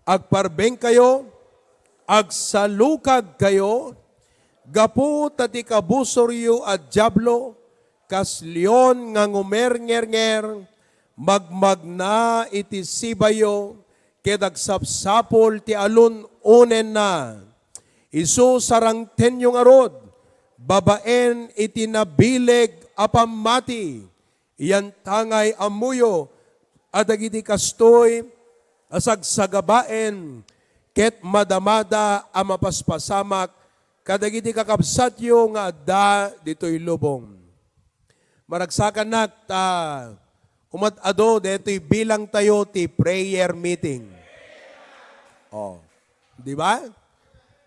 agparbeng kayo, agsalukag kayo, gapu tati kabusoryo at jablo, kas leon nga ngumer-nger-nger, magmagna iti sibayo, kedagsapsapol ti alun unen na. Isu sarang tenyong arod, babaen iti nabileg apamati, iyan tangay amuyo, adagiti kastoy, asagsagabaen, ket madamada amapaspasamak, kadagiti kakabsatyo nga adda dito'y lubong. Maragsakan nak ta umat-ado deto'y bilang tayo ti prayer meeting. Oh, di ba?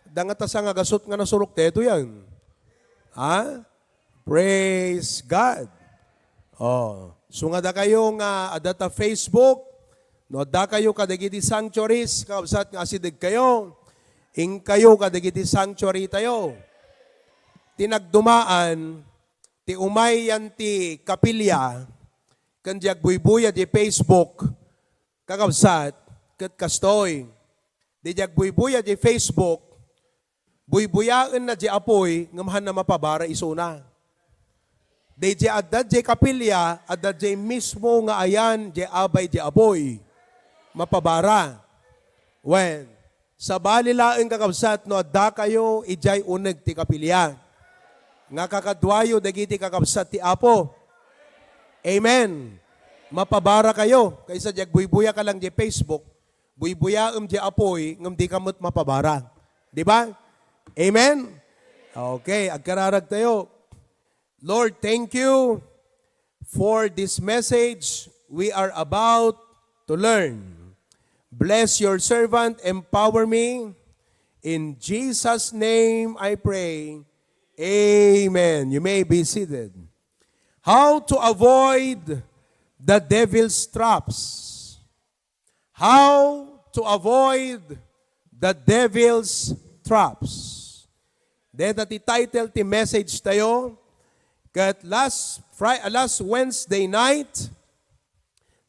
Dangata sa nga gasot nga nasurok teto yan. Ha? Praise God. Oh, sungada kayo nga adata Facebook, no da kayo kadagiti sanctuaries, kabsat nga asidig kayo, ing kayo kadagiti sanctuary tayo. Tinagdumaan, ti umay yan ti kapilya, kandiag buybuya di Facebook, kakabsat, kat kastoy. Di diag buybuya di Facebook, buybuyaan na di apoy, ngamahan na mapabara isuna. Di di adad di kapilya, adad di mismo nga ayan, di abay di apoy, mapabara. When, sa balilaing kakabsat, no adda kayo, ijay uneg ti kapilya. Nga kakadwayo, dagiti kakabsat ti apo. Amen. Mapabara kayo. Kaysa diag buybuya ka lang di Facebook, buybuya di apoy, ngam di kamot mapabara. Di ba? Amen? Okay, agkararag tayo. Lord, thank you for this message we are about to learn. Bless your servant, empower me. In Jesus' name I pray. Amen. You may be seated. How to avoid the devil's traps. How to avoid the devil's traps. Deta ti title ti message tayo. Kat last Wednesday night,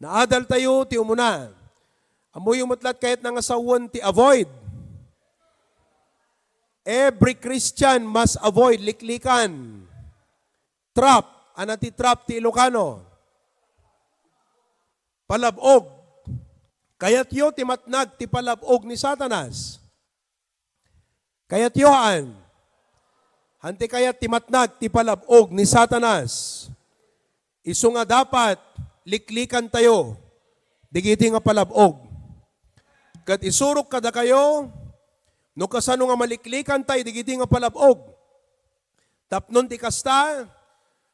naadal tayo ti umuna. Amoy umutlat kahit nang asawan ti avoid. Every Christian must avoid liklikan. Trap. Ano ti trap ti Ilocano? Palabog. Kayat yo ti matnag ti palabog ni Satanas. Kayat yoan. Hanti kayat ti matnag ti palabog ni Satanas. Isu nga dapat liklikan tayo. Digiti nga palabog. Kat isurok kada kayo, no kasano nga maliklikan tayo, digiti nga palabog. Tapnon ti kasta,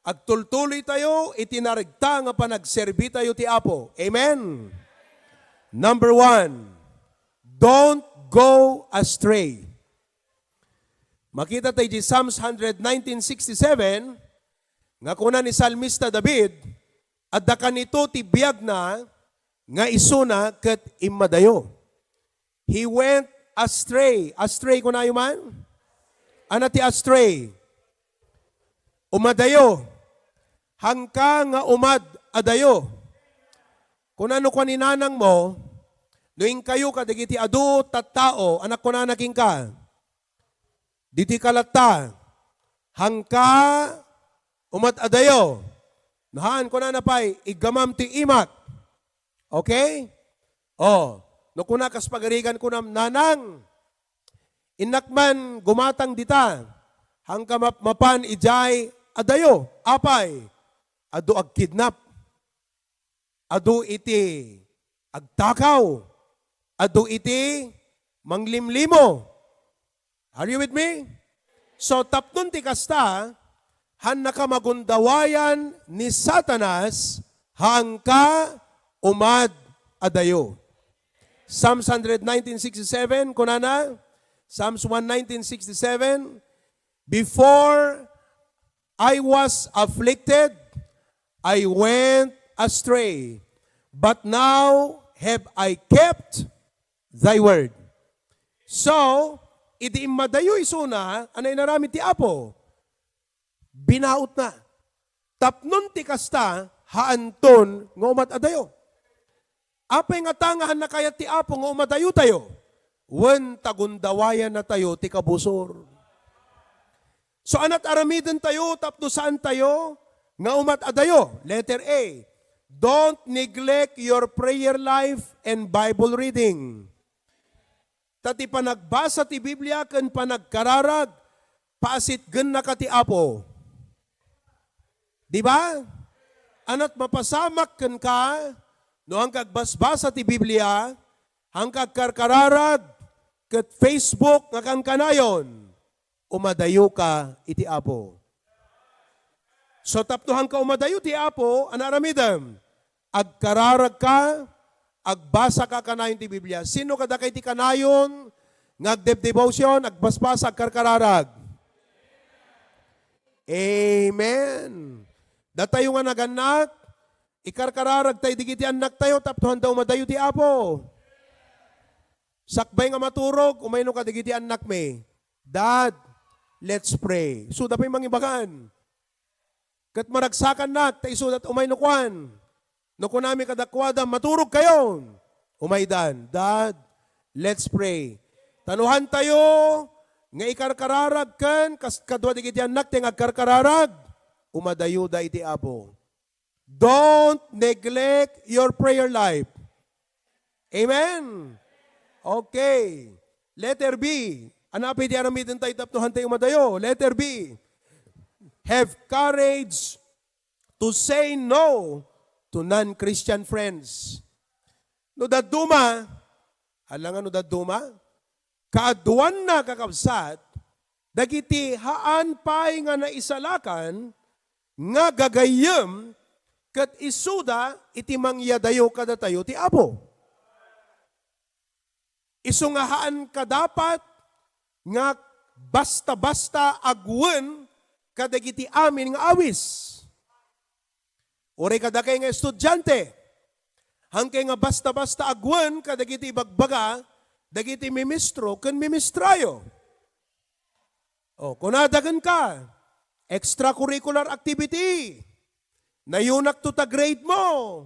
agtultuloy tayo, itinarigta nga panagserbi tayo ti Apo. Amen? Number 1, don't go astray. Makita tayo di Psalms 119:67, nga kuna ni Salmista David, at da kanito ti biyag na, nga isuna ket imadayo. He went astray. Astray kuna man? Ano ti astray? Umadayo. Hangka nga umad adayo. Kung ano ko ninanang mo, noing kayo kadagiti adu tattao, anak ko na naking ka. Diti kalata. Hangka umad adayo. Nahaan ko na napay, igamam ti imak. Okay? Oh. No kuna kas pagarigan ko nam nanang, inakman gumatang dita, hangka mapan ijay adayo, apay, adu ag kidnap, adu iti agtakaw, adu iti manglimlimo. Are you with me? So tapnon ti kasta, han nakamagundawayan ni Satanas, hangka umad adayo. Psalms 119:67, kunana? Psalms 119:67, before I was afflicted, I went astray, but now have I kept thy word. So, idi madayo isuna, anay narami ti Apo, binaot na. Tapnon ti kasta, haanton ngomat adayo. Apay nga tangahan na kaya ti Apo nga umadayo tayo. Wen tagundawayan na tayo ti kabusor. So anat aramiden tayo, tapno saan tayo? Nga umat adayo. Letter A, don't neglect your prayer life and Bible reading. Tati panagbasa ti Biblia ken panagkararag, paasit gen na ka ti Apo. Di ba? Anat mapasamak ken ka, no hangkag basbasa ti Biblia, hangkag karkararag, ket Facebook nga kang kanayon, umadayo ka iti Apo. So tapnohan ka umadayo ti Apo, anaramidam, agkararag ka, agbasa ka kanayon ti Biblia. Sino kada kay ti kanayon, ngagdevotion, agbasbasa, agkarkararag? Amen. Datayo nga naganak, ikarkararag tayo digiti anak tayo, tapnohan daw umadayo ti Apo. Sakbay nga maturog, umayno ka digiti anak me. Dad, let's pray. So dapay mangibagan. Kat maragsakan nak, tayo sudat umayno kwan. No kunami kadakwada, maturog kayo. Umaydan, Dad, let's pray. Tanuhan tayo, nga ikarkararag kan, kadwa digiti anak, ting agkarkararag, umadayo da iti Apo. Don't neglect your prayer life. Amen. Okay. Letter B. Anapin di aramitin tayo tapnuhan tayo umadayo. Letter B. Have courage to say no to non-Christian friends. No daduma, alangan no daduma, kaaduan na kakabsat, dagiti haan pay nga naisalakan, nga gagayem, kat isuda, iti mangyadayo kada tayo ti Apo. Isungahaan ka dapat nga basta-basta agwen kadagiti amin nga awis. Ore kada kay nga estudyante, hangkay nga basta-basta agwen kadagiti bagbaga, dagiti mimistro ken mimistrayo. O, kunadagan ka, extracurricular activity, nayunak to ta grade mo,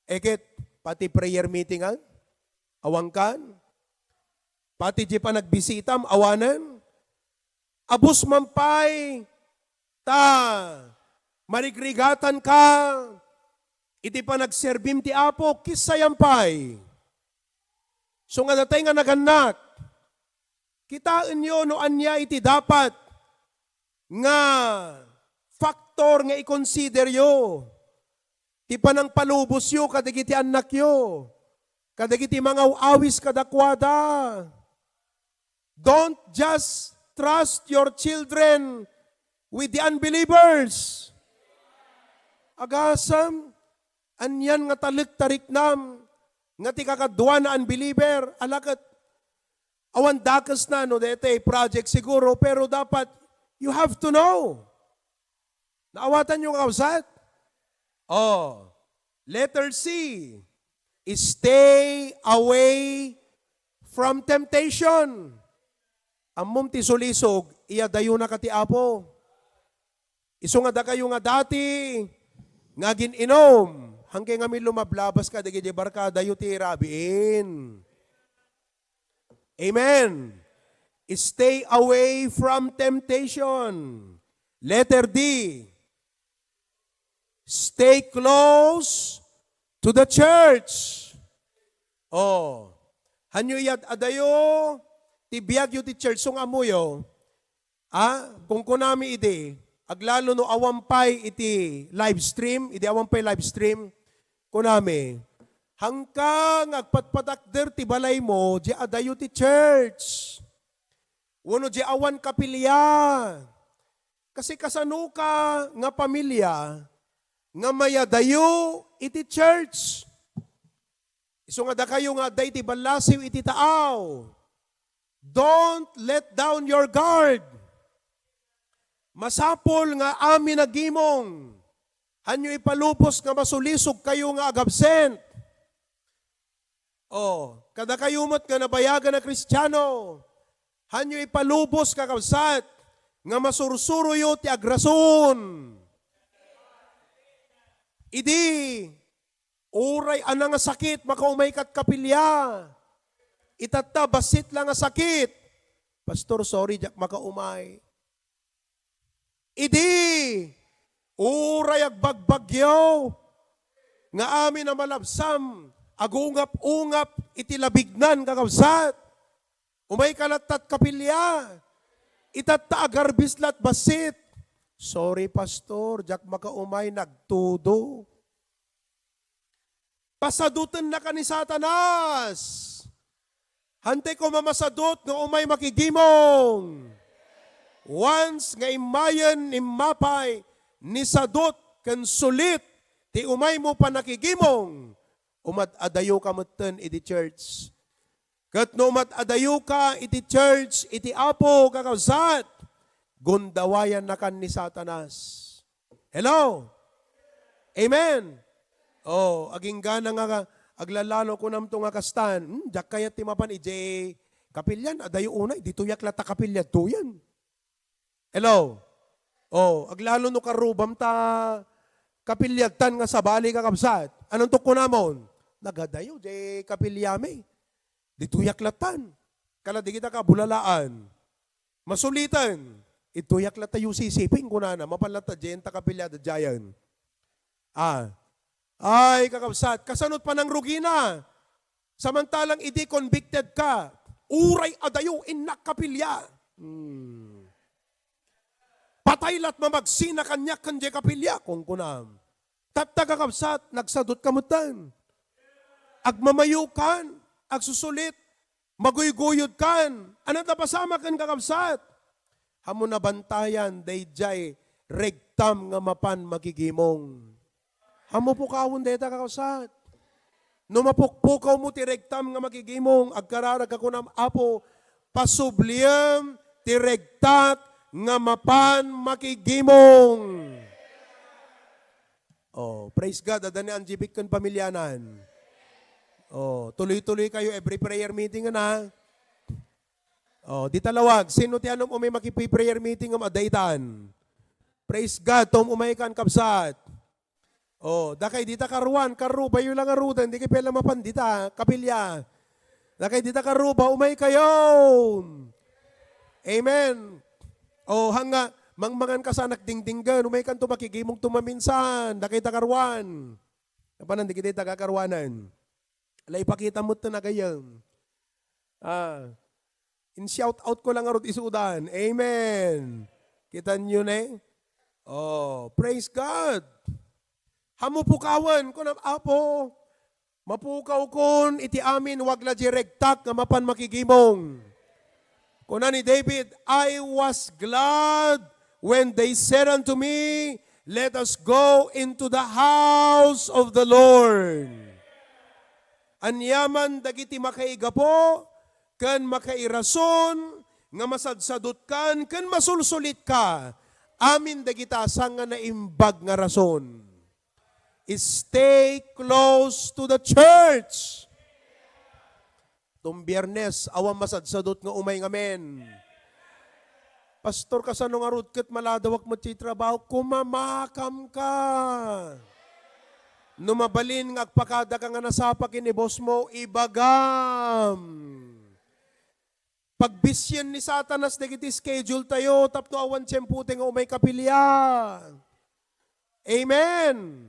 eket pati prayer meeting ang awangkan, pati di pa nagbisitam, awanan. Abus mampay, ta, marigrigatan ka, iti pa nagserbim ti Apo, kisayampay. So nga datay nga naganak, kitaan nyo no anya iti dapat nga faktor nga i-consider yo. Ti pa nang palubos yo, kadagiti anak yo, kadagiti mga awis kadakwada. Don't just trust your children with the unbelievers. Agasam, anyan nga talik-tariknam, nga ti kakadwa na unbeliever, alakat, awan dakas na, no, dete, project siguro, pero dapat, you have to know. Naawatan yung kausat? Oh, letter C, stay away from temptation. Ammom ti sulisog, iyadayo na kati Apo. Iso nga da kayo nga dati, nga gininom, hanggang kami lumablabas ka, dagi di barkada yu ti rabiin. Amen. Stay away from temptation. Letter D, stay close to the church. Oh, hanyo yat adayo, tibiyag yu ti church, sung amuyo, kung kunami ide, aglalo no awampay iti live stream, iti awampay live stream, kunami, hangkang agpatpatakder ti balay mo, di adayo ti church. Uno di awan kapilya. Kasi kasano ka nga pamilya, nga mayadayo iti church. Iso nga da kayo nga day ti balasiw iti taaw. Don't let down your guard. Masapol nga amin nagimong. Hanyo ipalupos nga masulisog kayo nga agabsent. Oh, kada kayumot nga nabayagan na Kristiyano. Hanyo ipalubos kakabsat nga masursuruyo ti agrason. Idi Uray ana nga sakit, makaumay kat kapilya. Itatta, basit lang nga sakit. Pastor, sorry, jak makaumay. Idi, uray agbagbagyaw, nga amin na malabsam, agungap-ungap, itilabignan kakabsat. Umay kalatat kapilya. Itatta agarbislat basit. Sorry, Pastor, jak makaumay, nagtudo. Pasadutan na ka ni Satanas. Hante ko mamasadot nga umay makigimong. Once nga imayan imapay ni sadot kan sulit ti umay mo pa nakigimong. Umat-adayo ka matan iti church. Kat no umat-adayo ka iti church, iti apo kakawsat, gundawayan na kan ni Satanas. Hello? Amen? Oh, aging gana nga aglalalo ko namto nga kastan. Jak kayat timapan ije kapilyan, adayo unay, dito yak lata kapilyan, tuyan. Hello? Oh, aglalo no karubam ta kapilyagtan nga sabali kakabsat. Anong tukko namon? Nagadayo, je kapilyame. Dituyak latan. Kala di kita kabulalaan. Masulitan. Ituyak latayo sisipin ko na mapalata jen ta kapilyada jayan. Ay, kakabsat, kasanot pa ng rugina. Samantalang idi convicted ka, uray adayo inak kapilya. Pataylat mamagsina kanya kanje kapilya kung kunam. Tatta kakabsat, nagsadot kamutan. Agmamayukan, agsusulit, maguygoyod kan. Anong napasama kan kakabsat? Hamo na bantayan, dayjay, regtam nga mapan magigimong. Hamo po kawon deta kakabsat. No mapukpukaw mo ti regtam nga magigimong, agkararag ako ng apo, pasubliyam ti regtat nga mapan makigimong. Oh, praise God, adani ang jibik kan pamilyanan. Oh, tuloy-tuloy kayo every prayer meeting na. Oh, di talawag, sino ti anom umay makipi-prayer meeting ang adaitan? Praise God, tom umay kan kabsat. Oh, dakay dita karuan, karu, bayo lang arudan, di kayo pala mapandita, kapilya. Dakay dita karu, umay kayo. Amen. Oh, hanga, mangmangan ka sa anak dingdinggan, umay kan tumakigimong tumaminsan, dakay takaruan. Kapanan, di kita takakaruanan. Alay, ipakita mo ito na kayo. In shout out ko lang arot isudan. Amen. Kita nyo na eh? Oh, praise God. Hamo pukawan ko na apo. Mapukaw kon iti amin wagla direktak nga mapan makigimong. Kuna ni David, I was glad when they said unto me, let us go into the house of the Lord. Anyaman dagiti makaigapo, kan makairason, nga masadsadot kan masulsulit ka, amin dagita sang nga naimbag nga rason. Stay close to the church. Tum Biyernes, awang masadsadot nga umay ngamen. Pastor, kasano nga rudkat maladawak mo ti trabaho, kumamakam ka. Numabalin nga agpakada ka nga nasapak ni boss mo, ibagam. Pagbisyan ni Satanas, nagiti schedule tayo, tapno awan tiyemputi nga umay kapilya. Amen.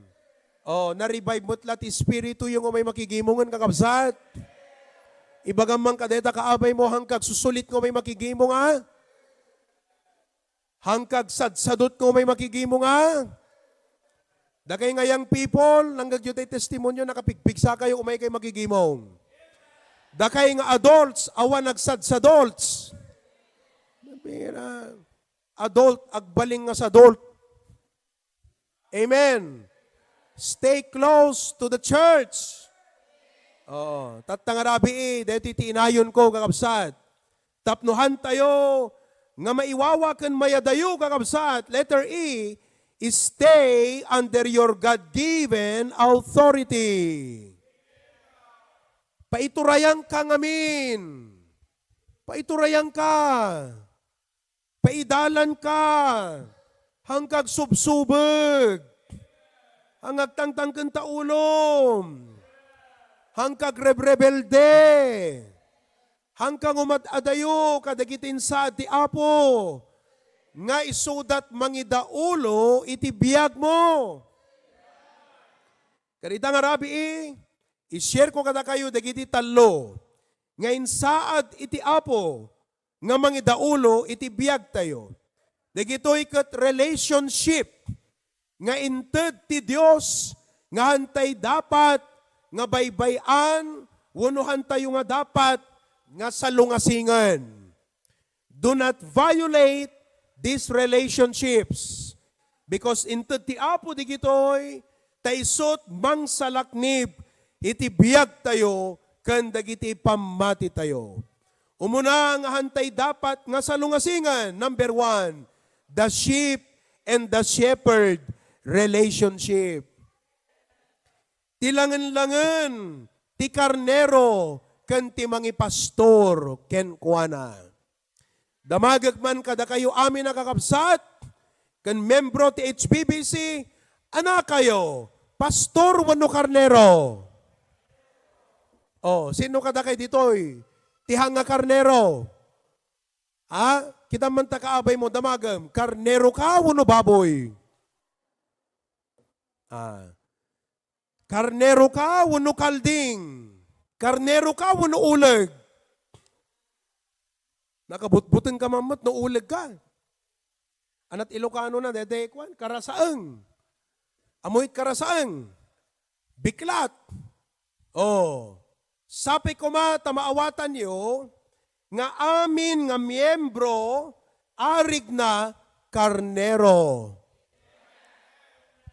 Oh, na-revive mo't lat espiritu yung umay makigimongan kakabsat. Ibagam man kadeta kaabay mo hangkag susulit nga umay makigimong ha. Hangkag sadsadot nga umay makigimong ha. Dagay nga yang people, nanggag yun tayo testimonyo, nakapigpigsa kayo, umay kayo magigimong. Dagay nga adults, awan nagsadsadults. Adult, agbaling nga sa adult. Amen. Stay close to the church. Oh, tatangarabi dito tinayon ko kakabsat. Tapnuhan tayo, nga maiwawakan mayadayo kakabsat. Letter E, stay under your God-given authority. Paiturayang ka ngamin. Paiturayang ka. Paidalan ka. Hangkag subsubag. Hangag tangtang kenta ulom. Hangkag rebelde. Hangkang umat-adayo kadagitin sa ti Apo. Nga isudat mangidaulo iti biyag mo. Karita nga rabi i-share ko kada kayo dagiti talo. Nga insaad iti Apo. Nga mangidaulo iti biyag tayo. Dagitoy ket relationship. Nga inted ti Dios. Nga hantay dapat. Nga baybayan. Wunuhan tayo nga dapat. Nga salungasingan. Do not violate these relationships. Because inted ti Apo di gitoy, taisot mang salaknib, iti biyag tayo, kan dagiti pamati tayo. Umuna nga hantay dapat nga salungasingan. Number 1, the sheep and the shepherd relationship. Tilangan-langan, ti karnero, kan ti mangi pastor, ken kuana. Damagag man kada kayo amin nakakabsat, kan membro ti HBBC, anak kayo, pastor wano karnero. Oh, sino kada kayo ditoy? Tihang nga karnero. Kita man takaabay mo, damagam, karnero ka wano baboy? Karnero ka wano kalding? Karnero ka wano uleg? Nakabutbutin ka mamat, no uleg ka. Anat Ilocano na, dedekwan, karasaang. Amoy karasaang. Biklat. Sapi ko tamaawatan nyo, nga amin nga miyembro, arig na karnero.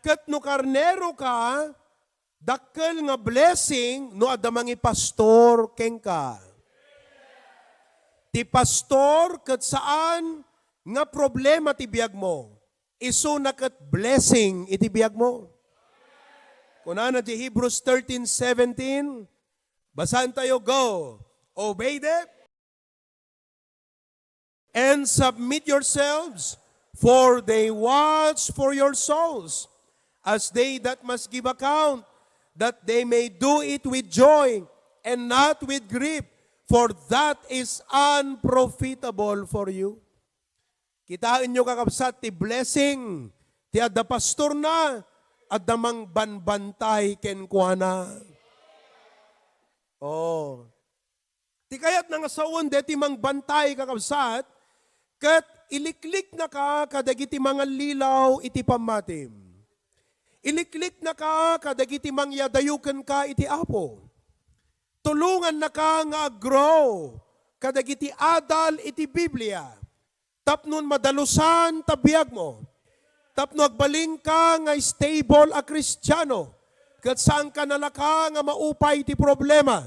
Kat no karnero ka, dakkel nga blessing, no adamangi pastor keng ka. Ti pastor kat saan nga problema ti biyag mo. Isu na kat blessing iti biyag mo. Kunana ti Hebrews 13:17, basahan tayo, go. Obey them and submit yourselves, for they watch for your souls, as they that must give account, that they may do it with joy and not with grief, for that is unprofitable for you. Kitain nyo kakabsat, ti blessing, ti adda pastor na, adda mang banbantay kenkwana. Ti kayat nga sawon, deti mang bantay kakabsat, kat iliklik na ka kadagiti mga lilaw iti pamatim. Iliklik na ka kadagiti mang yadayukan ka iti Apo. Tulungan na ka nga grow, kadagiti adal iti Biblia. Tapnon madalusan tabiyag mo. Tapno agbaling ka nga stable a Kristiyano. Kat saan ka nalaka nga maupay iti problema.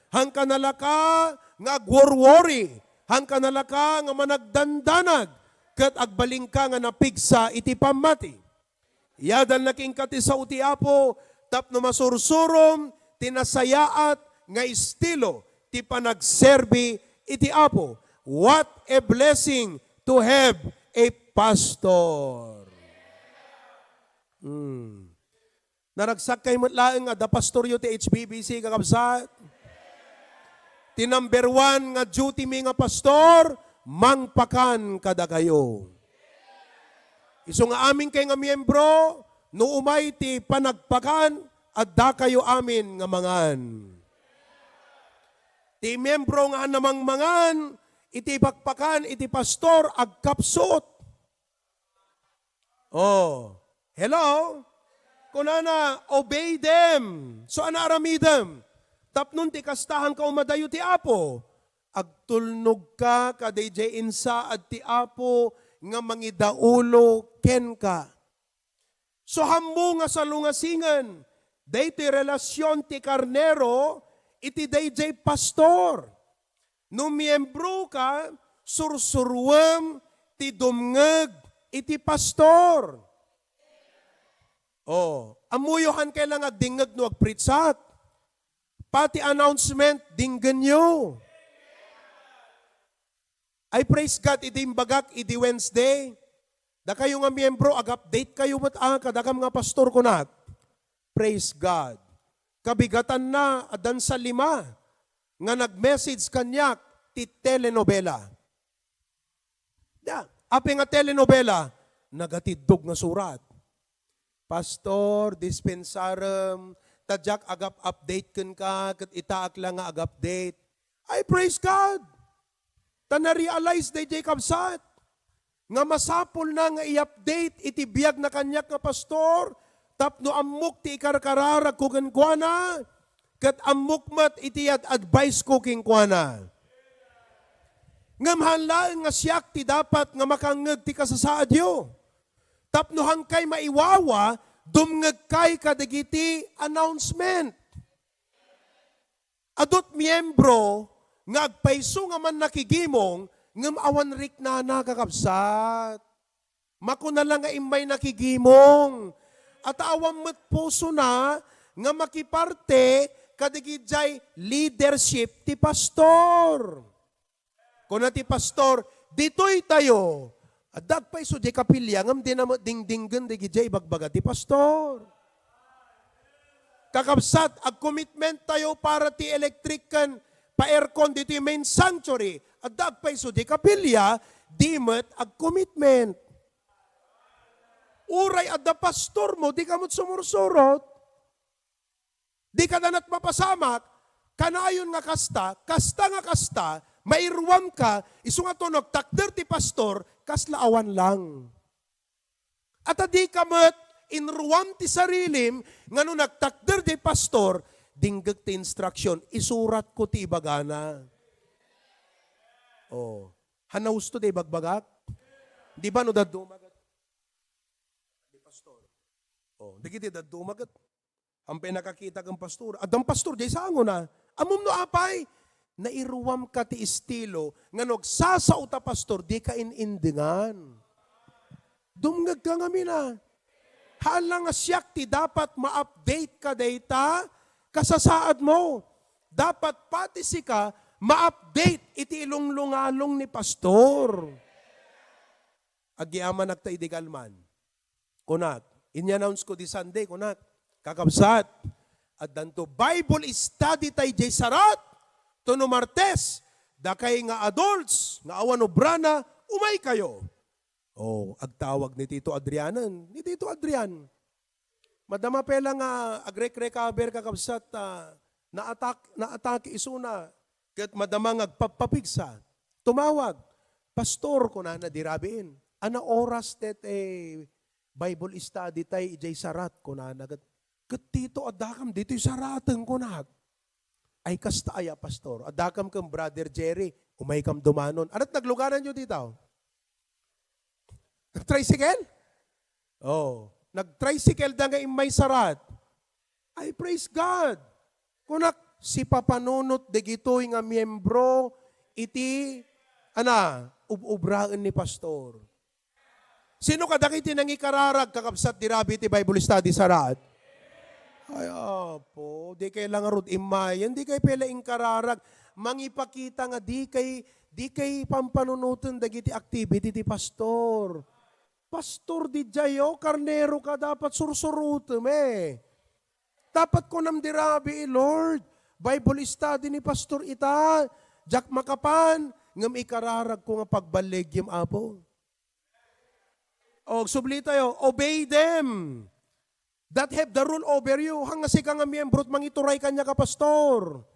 Hang ka nalaka nga agwar-worry. Hang ka nalaka nga managdandanag. Kat agbaling ka nga napigsa iti pamati. Yadal naking kati sa uti Apo, tapno masursurom, tinasayaat, nga estilo ti panagserbi iti Apo. What a blessing to have a pastor. Naragsak kay matlaeng nga da pastoryo ti HBBC kakabsat. Ti number 1 nga duty mi nga pastor, mangpakan kada kayo. Iso nga amin kay nga miyembro, no umay ti panagpakan, adda kayo amin nga mangan. Ti membro nga namang mangan, iti bakpakan, iti pastor, agkapsot. Hello? Kunana, obey them. So anaramidem. Tapnon ti kastahan ka umadayo ti Apo. Agtulnog ka, kadayjay insa at ti Apo, nga mangidaulo ken ka. So hammo nga salungasingan, day ti relasyon ti karnero, iti dayjay pastor. No miyembro ka, sursurwem ti dumngeg iti pastor. Amuyohan kailang agdingeg no agpritsat. Pati announcement, dinggan nyo. I praise God, iti imbagak, iti Wednesday. Da kayo nga miyembro, ag-update kayo kadagam nga pastor ko na. Praise God. Kabigatan na adan sa 5 nga nag-message kanyak ti telenovela. Api nga telenovela, nagatidog nga surat. Pastor, dispensarem, tadyak agap update ken ka, ket itaak lang nga ag-update. I praise God. Ta na-realize day Jacob Sat, nga masapol na nga i-update iti biyag na kanyak nga pastor, tapno amok ti ikarkararag ko kenkwana, ket amukmat iti advice ko kenkwana. Nga mahalaan nga siyak ti dapat nga makangeg ti kasasaadyo. Tapno hangkay maiwawa, dumngeg kay kadagiti announcement. Adot miyembro, nga agpaiso nga man nakigimong, ngem awan rik na nakakabsat. Mako na lang nga imbay nakigimong. At awam met puso na, nga makiparte, kadigidjay leadership ti pastor. Kuna ti pastor, dito'y tayo. Adag pa iso di kapilya, ngam di na dingdinggan di gidjay bagbaga ti pastor. Kakabsat, ag-commitment tayo para ti electric kan pa-aircon dito yung main sanctuary. Adag pa iso di kapilya, di met ag-commitment. Uray adda pastor mo, di ka mo't sumursurot. Di ka nanat mapasamak, kanayon nga kasta nga kasta, mairuwam ka, iso nga to nagtakder ti pastor, kaslaawan lang. At adi ka met, inruwam ti sarilim, nga no nagtakder ti pastor, dinggag ti instruction, isurat ko ti ibagana. Oh, hanaus to di bagbagak? Di ba no dadumagat? Di pastor. Oh, di kiti dadumagat. Ang pinakakita kang pastor. Adang pastor, di sango na. Amom no apay, nairuwam ka ti estilo, nga nagsasauta pastor, di ka inindingan. Dumngag ka nga mina. Halang nga siyak ti dapat ma-update ka data, kasasaad mo. Dapat pati si ka, ma-update iti ilunglungalong ni pastor. Agiaman nagtaidigalman. Kunak, in-announce ko di Sunday, kunak, kakabsat, at danto Bible study tay jay sarat, tuno Martes, dakay nga adults, nga awan obrana, umay kayo. Oh, agtawag ni Tito Adrianan, ni Tito Adrian. Madama pela nga agrek-recover kakabsat, na-attack isuna, kat madama nga agpapapigsa. Tumawag, pastor ko na nadirabiin. Ana oras tet Bible study tay ijay sarat ko na nagat. Kat Tito adakam dito yung saratan ko na. Ay kasta aya pastor. Adakam kang brother Jerry, umay kam dumanon. Anat naglugaran nyo dito? Nag-tricycle? Oh, nag-tricycle da nga imay sarat. I praise God. Kunak si papanunot de gitoy nga miyembro iti ubraan ni pastor. Sino kadakiti nang ikararag kakabsat dirabi ti Bible study sarat? Ay apo, di kay lang arod imayan, di kay pela inkararag, mangipakita nga di kay pampanunutan dagiti activity ti pastor. Pastor di jayo, karnero ka dapat sursurutem Dapat ko nam dirabi, Lord, Bible study ni pastor ita, jak makapan, ngam ikararag ko nga pagbaligyam apo. O, subli tayo, obey them that have the rule over you. Hanga si ka nga miyembrot, mangituray kanya ka pastor.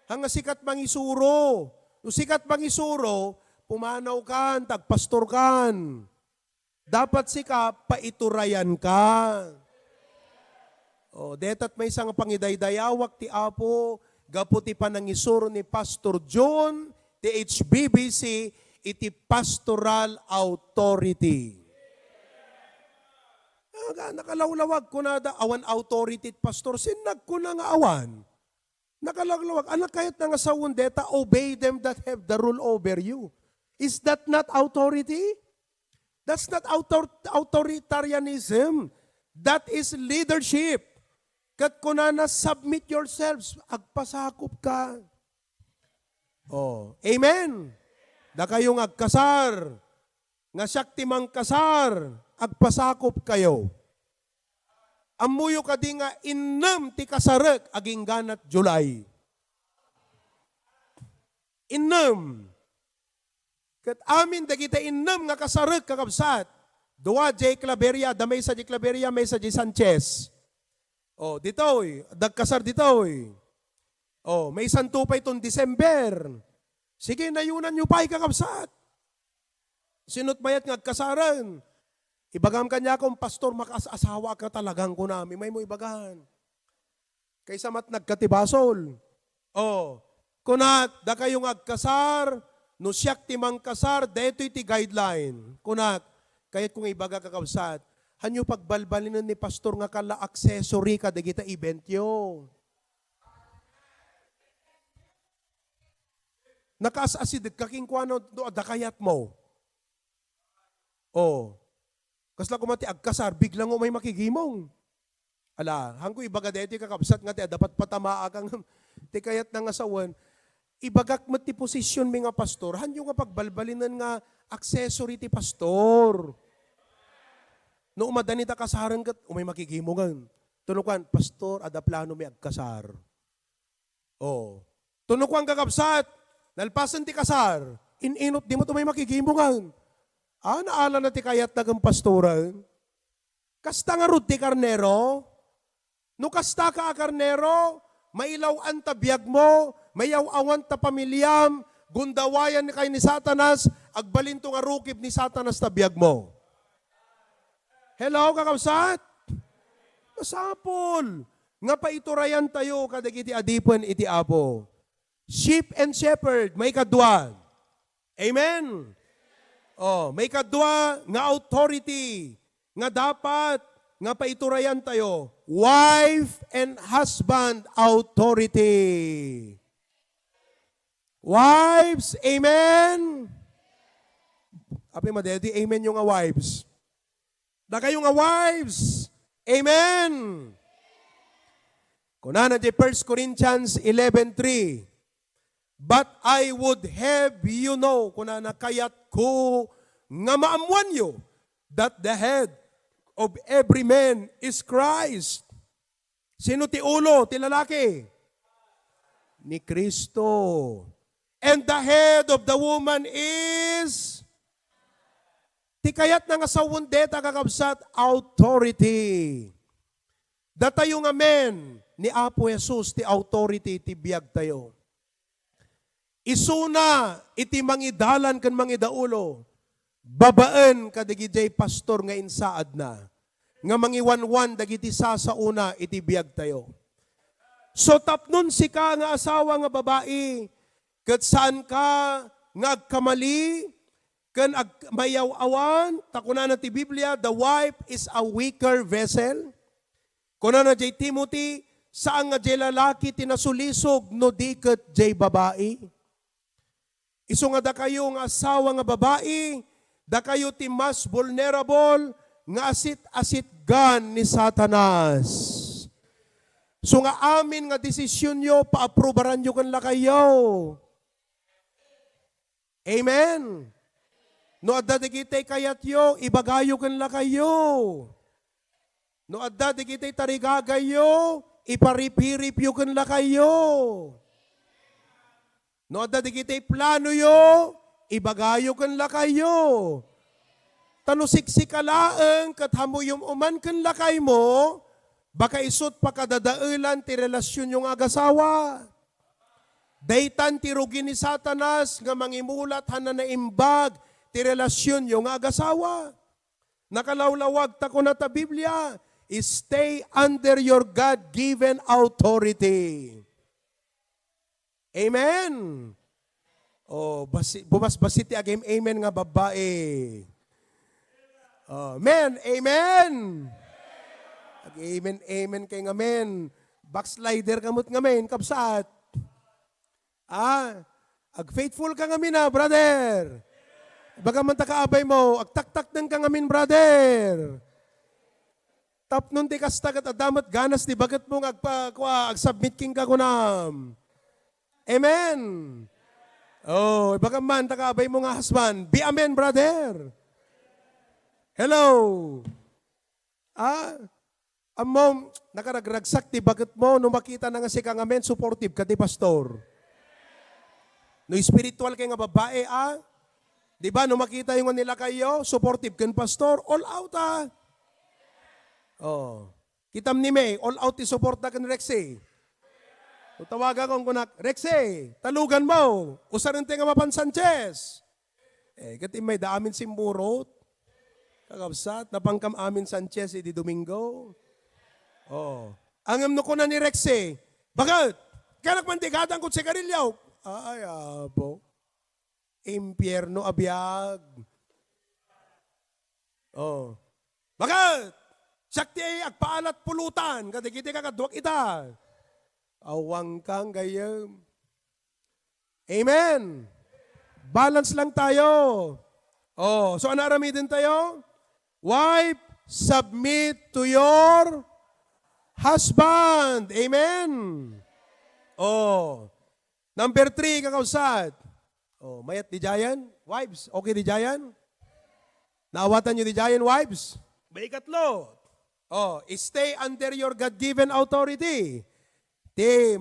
Hanga sikat mangisuro. No sikat mangisuro, pumanaw kan, tagpastor kan. Dapat sika, paiturayan ka. O, detat may isang pangidaydayawak ti Apo, gaputi panangisuro ni Pastor John, ti HBBC, iti Pastoral Authority. Nakalawlawag ko na da, awan authority pastor, sinag ko na nga awan. Nakalawlawag, anak kayat na nga sa wundeta, obey them that have the rule over you. Is that not authority? That's not authoritarianism. That is leadership. Kat ko na submit yourselves, agpasakop ka. Oh, amen. Da kayong agkasar, nga siyakti mang kasar, agpasakop kayo. Amuyo ka di nga innem ti kasarek aging ganat July. Innem. Kat amin dagita innem nga kasarek kakabsat. Dua J. Claveria, damay sa J. Claveria, may sa J. Sanchez. Oh, ditoy, dagkasar ditoy. Oh, may santupay itong December. Sige, nayunan nyo pa kakabsat. Sinot mayat nga kasaran. Ibagam kanya kung pastor, makasasawa ka talagang ko namin. May mo ibagahan. Kaysa mat nagkatibasol. Oh, kunat, da kayong agkasar, no siyak timang kasar, deto iti guideline. Kunat, kayat kung ibaga kakabsat, hanyo pagbalbalin ni pastor nga kala accessory ka, dagita event yo. Nakaas-asid, kakingkwano, do adakayat mo. Oh, kasla kumati agkasar, biglang mo may makigimong. Ala, hangko ibaga deti kakabsat nga ti dapat patamaa kang ti kayat ng asawan. Ibagak mo ti posisyon mi nga pastor, hanyo nga pagbalbalinan nga accessory ti pastor. No umadani ta kasaran kat umay makigimongan. Tunukan, pastor, ada plano mi agkasar. Oh. Tunukan kakabsat, nalpasan ti kasar, ininot di mo tumay makigimongan. Naala na ti kayat nagang pastoran. Kasta nga rod ti karnero. No kasta ka karnero, mailaw ang tabiyag mo, mayaw awan ta pamilyam, gundawayan kay ni Satanas, agbalinto nga rukib ni Satanas tabiyag mo. Hello, kakabsat? Masapol. Nga paiturayan tayo kadagiti adipan iti Apo. Sheep and shepherd, may kadwa. Amen. Oh, may kadwa nga authority nga dapat nga paiturayan tayo. Wife and husband authority. Wives, amen. Api madedi, amen yung nga wives. Da kayo nga wives, amen. Kunana di 1 Corinthians 11:3. But I would have you know, kunana kayat ko nga maamuan nyo, that the head of every man is Christ. Sino ti ulo, ti lalaki? Ni Kristo. And the head of the woman is ti kayat na nga sa wundeta kakabsat, authority. Datayo nga men ni Apo Jesus ti authority ti biyag tayo. Isuna iti mangidalan kan mangidaulo. Babaan kadigijay pastor nga insaad na. Nga mangiwanwan dagiti sasauna iti biyag tayo. So tapnon si ka nga asawa nga babae, kat saan ka nga agkamali, kan mayaw-awan, takuna na ti Biblia, the wife is a weaker vessel. Kuna na jay Timothy, saan nga jay lalaki tinasulisog no diket jay babae. Iso nga da kayo nga asawa nga babae, da kayo ti mas vulnerable nga asit-asit gan ni Satanas. So nga amin nga desisyon nyo, paaprobaran nyo kanla kayo. Amen. No adda digitay kayat yo, ibagayo kanla kayo. No adda digitay tarigagayo, iparipiripyo kanla kayo. No adda digitay plano yo, ibagayo kanla kayo. Tanusiksik kalaeng kathamo yung uman kanla kay mo, baka isot pakadadailan ti relasyon yung agasawa. Daytan ti rugi ni Satanas nga mangimulat hanan na imbag ti relasyon yung agasawa. Nakalawlawag ta ko na ta Biblia, stay under your God-given authority. Amen. Oh, bumas-basit ti agim amen nga babae. Amen, amen. Amen, amen kay nga men. Backslider kamot nga men, kapsat. Ag-faithful ka nga min brother. Baga man ta kaabay mo, agtaktak ng ka nga min, brother. Tapnon ti kastagat adamat ganas ti bagat mo ag-submit king ka kunam. Amen. Oh, baga man ta kaabay mo nga husband. Be amen, brother. Hello. Amom, nakaragragsak ti bagat mo, no makita na nga si kangamen, supportive ka ti pastor. No spiritual kay nga babae, di ba, no makita yung nila kayo, supportive kan pastor, all out Oh. Kitam ni May, all out ti support na kan Rexy. Tawagan kong kunak, Rexy, talugan mo, usarin nga Mapan Sanchez. Kati may daamin simburot, kakabsat, napangkam amin Sanchez, di Domingo. Ang amno ko na ni Rexy, bakit? Kaya nagmantigadang ko si Carilyaw. Ay, po. Impyerno abiyag. Bakit? Sakti ay agpaalat pulutan, katikiti kakadwak ita. Awang kang gayam. Amen. Balance lang tayo. So anaramidin tayo? Wife, submit to your husband. Amen. Number 3, kakausad. Mayat di Jayan? Wives, okay di Jayan? Naawatan nyo di Jayan, wives? May ikatlo. Stay under your God-given authority.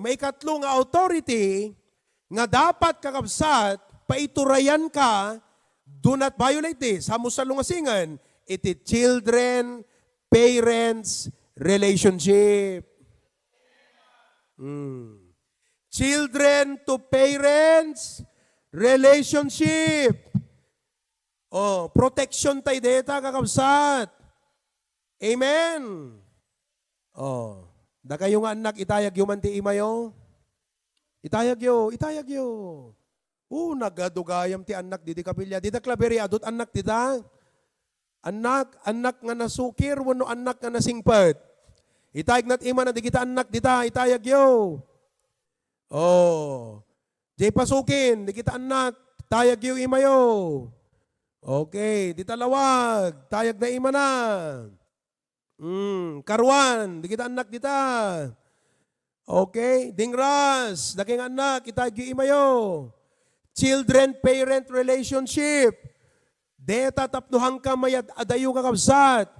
May ikatlo nga authority nga dapat kakabsat, paiturayan ka, do not violate this. Hamo sa lungasingan, iti children, parents, relationship. Children to parents, relationship. Protection tayo deta kakabsat. Amen. Da kayo nga anak, itayag yung manti imayo. Itayag yo. Nagadugayam ti anak, di kapilya. Di klaberi, adot anak, di da. Anak nga nasukir, wano anak nga nasingpet. Itayag nat ima na di kita anak, di da, itayag yo. Jay pasukin, di kita anak, tayag yo imayo. Okay, di talawag, tayag na ima na. Karwan, di kita anak dita. Okay, dingras, daking anak, itayag yo imayo. Children-parent relationship. Deta tapnuhang ka mayad adayo kakabsat.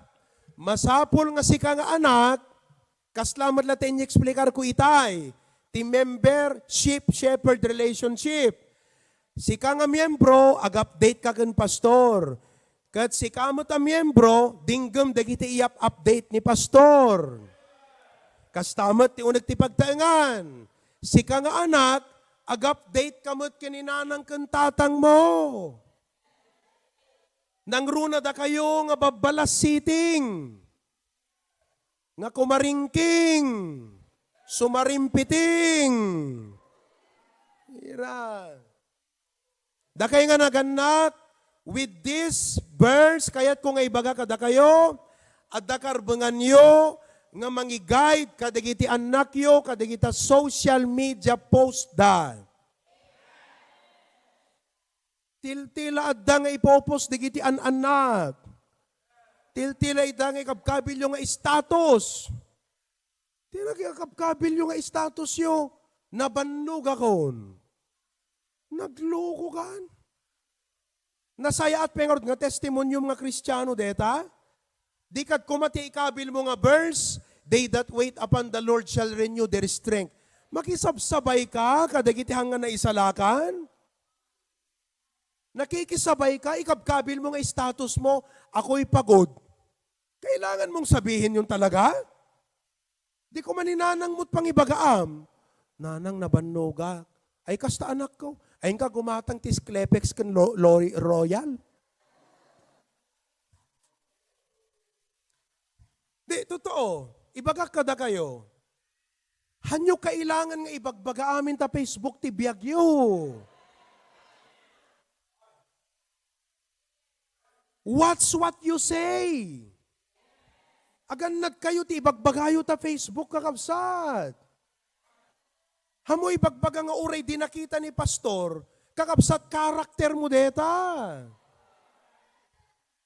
Masapol nga si ka nga anak, kaslamat latin i-explicar ko itay. Ti membership-shepherd relationship. Si ka nga miyembro, ag-update ka kan pastor. Kat si ka mo ta miyembro, dinggam dagiti i-update ni pastor. Kastamat ti unag ti pagtaengan. Si ka nga anak, ag-update kamot kininanang kantatang mo. Nang runa da kayo nga babalas sitting. Nga kumaringking. Sumarimpiting. Ira. Da kayo nga naganak, with this verse, kaya't kung ay baga kada kayo, at dakarbangan nyo, nga mangi-guide kadagiti anak yo, kadagita social media post da. Tiltila adda nga ipopost digiti anak. Tiltila adda nga ikabkabilyo nga status. Tila ikabkabilyo nga status yo, nabannog akon. Nagloko kan. Nasaya at pengorod nga testimonyum nga Kristiyano deta. Di kat kumati ikabil mo nga verse, they that wait upon the Lord shall renew their strength. Makisabsabay ka, kadagiti hanga na isalakan. Nakikisabay ka, ikabkabil mo nga status mo, ako'y pagod. Kailangan mong sabihin yun talaga? Di ko maninanang mo't pangibagaam. Nanang nabannoga. Ay kasta anak ko. Ay ka gumatang tis Klepex kan Royal. Di, totoo. Ibagak kada kayo. Hanyo kailangan nga ibagbaga amin ta Facebook ti biyagyo. What's what you say? Agan nagkayo ti ibagbagayo ta Facebook kakabsat. Hamo ibagbaga nga uray di nakita ni pastor, kakabsat karakter mo deta.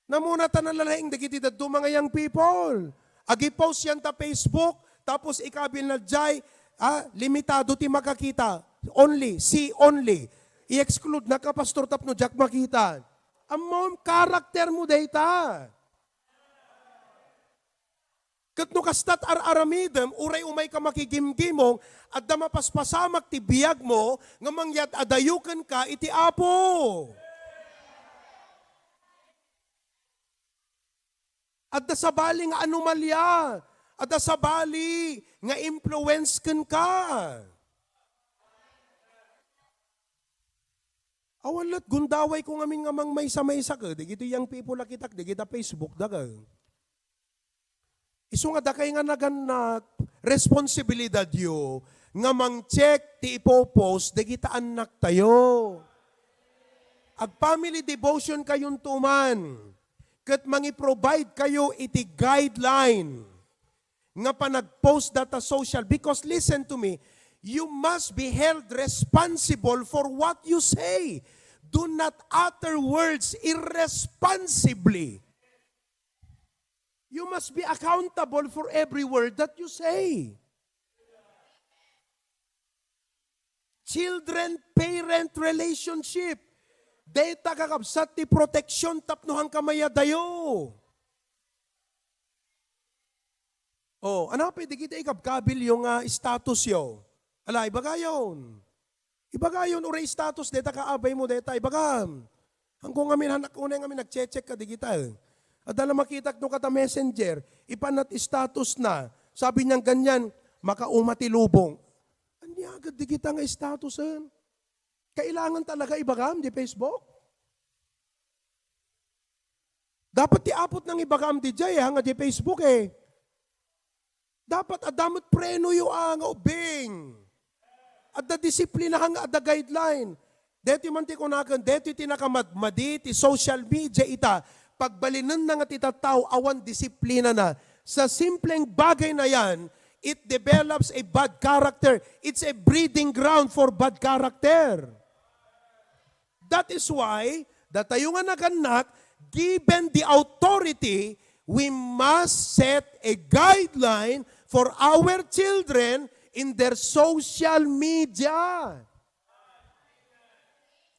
Namuna ta nalalaing dagiti dadto mga young people. Agi-post yan ta Facebook, tapos ikabil na jay, limitado ti makakita. Only, see only. I-exclude na ka pastor tapno jak makita. Amom, karakter mo data. Kat no kastat ar-aramidem, uray umay ka makigimgimong, at damapaspasamak ti biyag mo, nga mangyat adayukan ka iti Apo. At dasabali nga anomalya, at dasabali nga influence ka. Awalat gundaway ko ngamin nga mang may sa ka, di gito yung people lakitak, di kita Facebook daga. Isu nga da kay nga naganak, responsibilidad yo, nga mang-check ti ipopost, di kita anak tayo. Ag family devotion kayong tuman, kat mangi-provide kayo iti guideline, nga panag-post data social, because listen to me, you must be held responsible for what you say. Do not utter words irresponsibly. You must be accountable for every word that you say. Children-parent relationship. Data kakabsat ti protection tapnuhang kamaya dayo. Oh, ano pwede kita ikabkabil yung status yo? Ala, ibagayon. Ibagayon, uray status, deta kaabay mo, deta, ibagam. Hanggang ngamin, unay ngamin, nag-check ka, digital. At dala makita nung kata messenger, ipanat status na. Sabi niyang ganyan, makaumatilubong. Andi agad, di kita nga statusan. Kailangan talaga ibagam di Facebook. Dapat tiapot ng ibagam di jay, nga di Facebook eh. Dapat adamot preno yung ang ubing. At da disiplina hang at da guideline. Deti man ti kunakan, deti tinakamadmadi, ti social media ita, pagbalinan na nga titataw, awan disiplina na. Sa simpleng bagay na yan, it develops a bad character. It's a breeding ground for bad character. That is why, datayo nga naganak, given the authority, we must set a guideline for our children in their social media.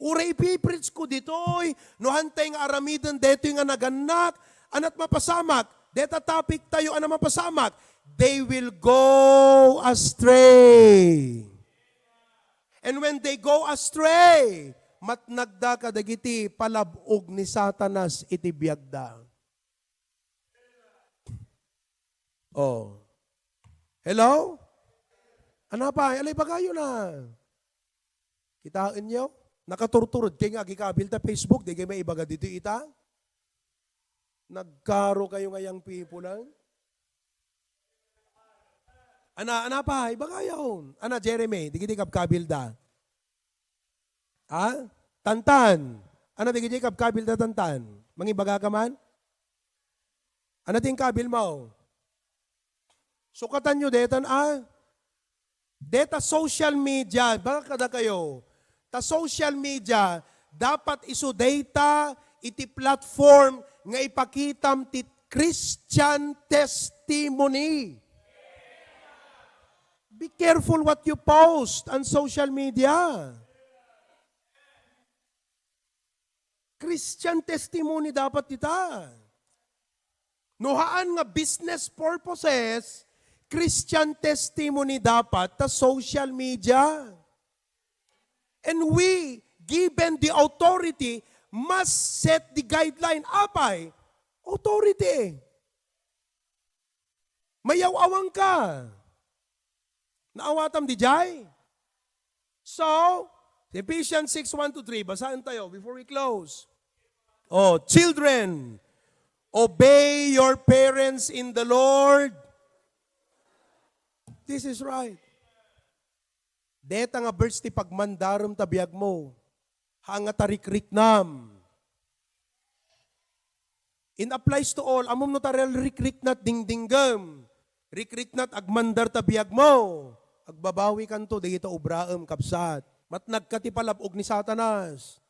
Uray piprits ko ditoy, no hantay nga aramidan, deto nga naganak, anat mapasamak, deta topic tayo, ana mapasamak, they will go astray. And when they go astray, matnagda kadagiti palabog ni Satanas iti biyagda. Oh. Hello? Ano pa? Alay bagayo na. Kitaan nyo? Nakaturturod kayo nga gikabil ta Facebook, di kayo may ibaga dito ita? Nagkaro kayo ngayang people lang? Ana pa? Ibagayon. Ana Jeremy, di kita kabil da. Ha? Tantan. Ano di kita kabil da tantan? Mangibaga ka man? Ano ting kabil mo? Sukatan nyo detan deta social media, baka kada kayo, ta social media, dapat iso data, iti platform, nga ipakitam ti Christian testimony. Be careful what you post on social media. Christian testimony dapat ita. Nuhaan nga business purposes, Christian testimony dapat ta social media. And we, given the authority, must set the guideline. Apay, authority. Mayaw-awang ka. Naawatam di jay. So, Ephesians 6:1-3, basahin tayo before we close. Oh, children, obey your parents in the Lord. This is right. Deta nga verse ti pagmandaram tabiyag mo. Hanga tarikrik-nam. It applies to all. Amom no tarel rikrik-nat ding-dinggam. Rikrik-nat agmandar tabiyag mo. Agbabawi kanto, di ito ubraam kapsat. Matnag ka ti palabog ni Satanas.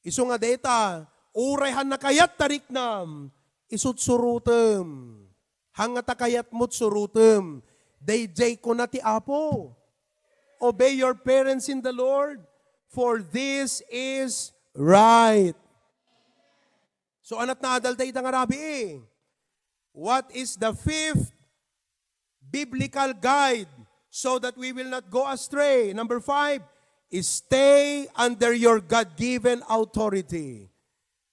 Isu nga deta, urayhan na kayat tariknam. Isut surutem. Hanga takayat mo't surutem. Dayjay ko na ti Apo. Obey your parents in the Lord, for this is right. So anat na adal tayo nga rabi eh. What is the fifth biblical guide so that we will not go astray? Number 5 is stay under your God-given authority.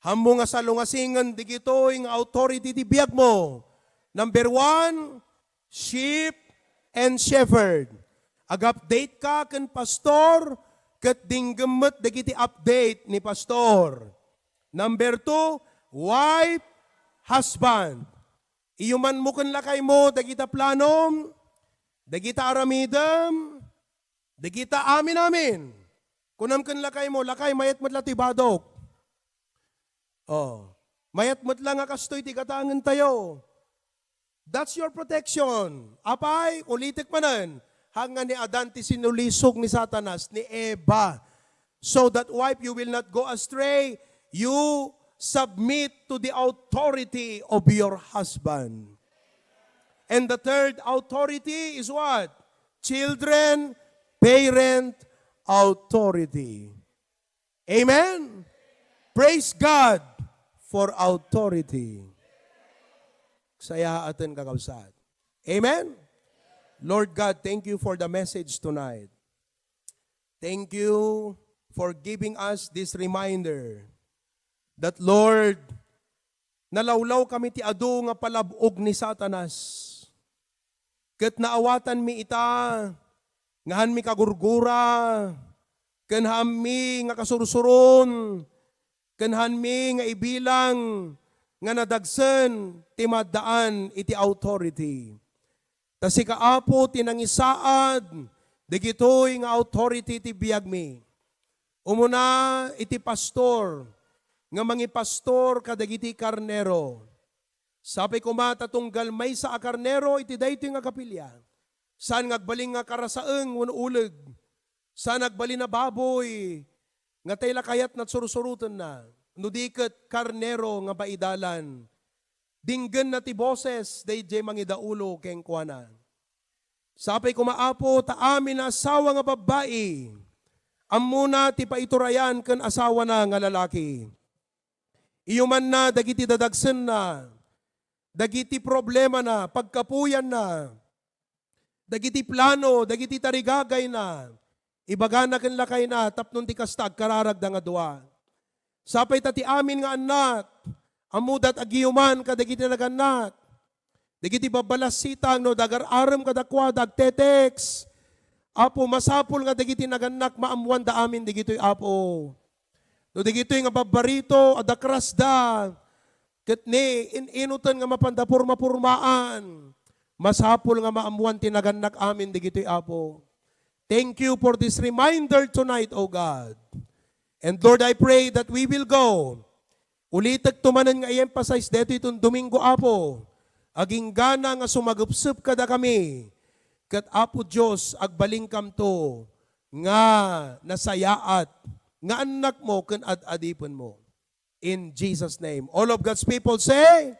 Hamo nga sa lungasingan di gitoy nga authority di biyag mo. Number 1, sheep and shepherd. Ag-update ka kan pastor, kat dinggemot dagiti update ni pastor. Number 2, wife, husband. Iyuman mo kan lakay mo, dagita planom, dagita aramidam, dagita amin. Kunam kan lakay mo, lakay mayat mo't latibadok. Oh, mayat mo't lang akastoy ti katangan tayo. That's your protection. Apay, ulitik manan. Hanga ni Adan ti sinulisog ni Satanas, ni Eva. So that wife, you will not go astray. You submit to the authority of your husband. And the third authority is what? Children, parent, authority. Amen? Praise God for authority. Saya atin kakabsat. Amen? Lord God, thank you for the message tonight. Thank you for giving us this reminder that, Lord, nalawlaw kami ti adu nga palabog ni Satanas. Ket naawatan mi ita, ngahan mi kagurgura, kanhan mi nga kasursuron, kanhan mi nga ibilang, nga nadagsen ti maddaan iti authority. Ta si kaapo tinangisaad, digitoy nga authority ti biyag mi. Umuna iti pastor, nga mangi pastor kadagiti karnero. Sabi ko matatunggal may sa akarnero iti dayto nga kapilya. Saan ngagbaling nga karasaeng unuuleg. Saan nagbalin na baboy, nga tayla kayat na surusurutan na. Nudiket karnero nga baidalan. Dinggen na ti boses, dayjay mangidaulo keng kuana. Sabi ko maapo, taamin na asawa nga babae. Amuna ti paiturayan ken asawa na nga lalaki. Iyuman na, dagiti dadagsen na. Dagiti problema na, pagkapuyan na. Dagiti plano, dagiti tarigagay na. Ibaga na ken lakay na, tapnon ti kastag, kararagda nga dua. Sapay tati amin nga anak, amudat agiyuman kadagiti naganak. Dagiti babalasitang no dagar-aram kadakwa dagtetex. Apo masapul nga dagiti naganak maamuan da amin digitoy apo. No digitoy nga babarito adakras da. Ket ni inutan nga mapandapurma-purmaan. Masapul nga maamuan tinaganak amin digitoy apo. Thank you for this reminder tonight, O God. And Lord, I pray that we will go. Ulitek tumanan nga i-emphasize dito itong Domingo apo. Aging gana nga sumagupsup kada kami. Kat apo Diyos, agbaling kam to, nga nasayaat, nga anak mo, kan ad-adipon mo. In Jesus' name. All of God's people say,